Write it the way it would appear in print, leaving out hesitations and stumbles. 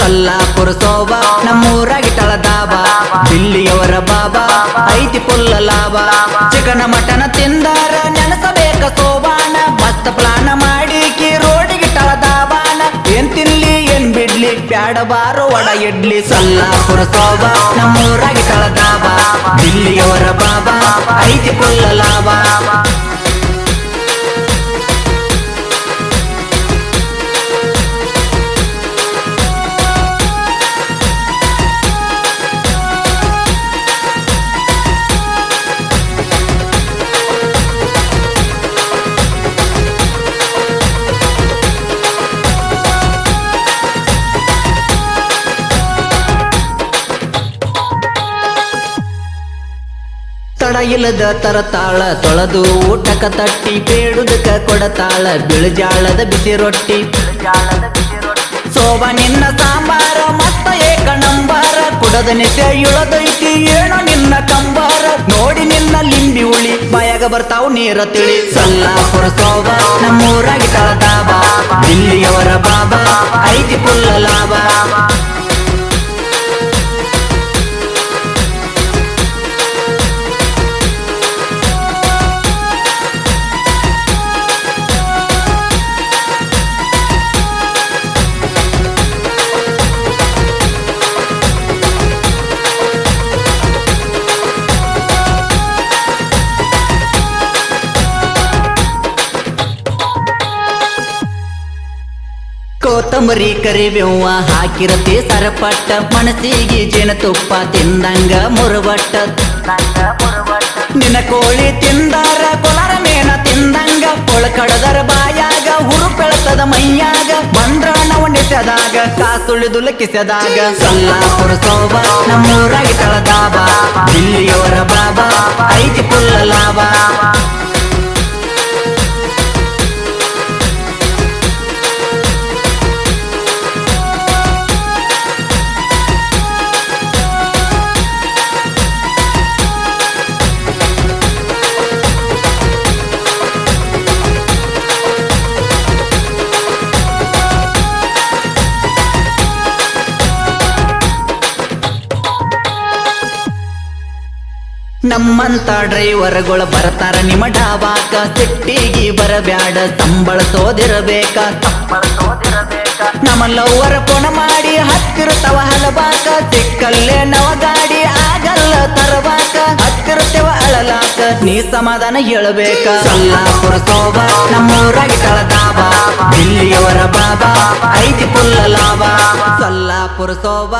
ಸಲ್ಲಾಪುರ ಸೋಬ ನಮ್ಮೂರಾಗಿಟ್ಟಳ ದಾಬ ದಿಲ್ಲಿಯವರ ಬಾಬಾ ಐತಿ ಪುಲ್ಲ ಲಾಭ ಚಿಕನ ಮಟನ ತಿಂದಾರ ನೆನಸಬೇಕ ಸೋಬಾನ ಮಸ್ತ್ ಪ್ಲಾನ ಮಾಡಿಕಿ ರೋಡಿಗಿಟ್ಟಳ ದಾಬಾನ ಏನ್ ತಿನ್ಲಿ ಏನ್ ಬಿಡ್ಲಿ ಬ್ಯಾಡ ಬಾರೋ ವಡ ಇಡ್ಲಿ ಸಲ್ಲಾಪುರ ಸೋಬ ನಮ್ಮೂರಾಗಿಟ್ಟಳ ದಾಬ ದಿಲ್ಲಿಯವರ ಬಾಬಾ ಐತಿ ಪುಲ್ಲ ಲಾಭ ತಡ ಇಲ್ಲದ ತರತಾಳ ತೊಳೆದು ಊಟಕ ತಟ್ಟಿ ಬೇಡುದಕ ಕೊಡತಾಳ ಬಿಳಜಾಳದ ಬಿಸಿ ರೊಟ್ಟಿ ಸೋಬ ನಿನ್ನ ಸಾಂಬಾರ ಮತ್ತ ಏಕ ನಂಬಾರ ಕುಡದ ನಿತ್ಯ ಇಳದೈತಿ ಏನೋ ನಿನ್ನ ಕಂಬಾರ ನೋಡಿ ನಿನ್ನ ಲಿಂಬಿ ಉಳಿ ಬಾಯಾಗ ಬರ್ತಾವ್ ನೀರ ತಿಳಿ ಸಲ್ಲಾಪುರ ಸೋಬ ನಮ್ಮೂರಾಗಿಟ್ಟಳ ದಾಬ ದಿಲ್ಲಿಯವರ ಬಾಬಾ ಐತಿ ಪುಲ್ಲ ಲಾಭ ಕೊತ್ತಂಬರಿ ಕರಿಬೇವ ಹಾಕಿರತಿ ಸರಪಟ್ಟ ಮನಸ್ಸಿಗೆ ಜೇನುತುಪ್ಪ ತಿಂದಂಗ ಮುರುಬಟ್ಟ ನಿನ್ನ ಕೋಳಿ ತಿಂದಾರ ಕೊಲಾರ ಮೇನ ತಿಂದಂಗ ಕೊಳಕಡದರ ಬಾಯಾಗ ಹುರುಪೆಳತದ ಮೈಯಾಗ ಬಂದ್ರ ನಾವು ನೆಸೆದಾಗ ಕಾಸುಳಿದುಲ ಕಿಸೆದಾಗ ಸಲ್ಲಾಪುರ ಸೋಬ ನಮ್ಮೂರಾಗಿಟ್ಟಳ ದಾಬ ದಿಲ್ಲಿಯವರ ಬಾಬಾ ಐತಿ ಪುಲ್ಲ ಲಾಭ ನಮ್ಮಂತ ಡ್ರೈವರ್ಗಳು ಬರ್ತಾರ ನಿಮ್ಮ ಡಾಬಾಕ ಸಿಟ್ಟಿಗಿ ಬರಬ್ಯಾಡ ಸಂಬಳಸೋದಿರಬೇಕ ನಮ್ಮ ಲವ್ವರ ಪುಣ ಮಾಡಿ ಹತ್ತಿರತವ ಹಲಬಾಕ ಸಿಕ್ಕಲ್ಲೇ ನವ ಗಾಡಿ ಆಗಲ್ಲ ತರಬಾಕ ಹತ್ತಿರತೆವ ಅಳಲಾಕ ನೀ ಸಮಾಧಾನ ಹೇಳಬೇಕ ಸಲ್ಲಾಪುರ ಸೋಬ ನಮ್ಮೂರಾಗಿಟ್ಟಳ ದಾಬ ದಿಲ್ಲಿಯವರ ಬಾಬಾ ಐತಿ ಪುಲ್ಲ ಲಾಭ ಸಲ್ಲಾಪುರ ಸೋಬ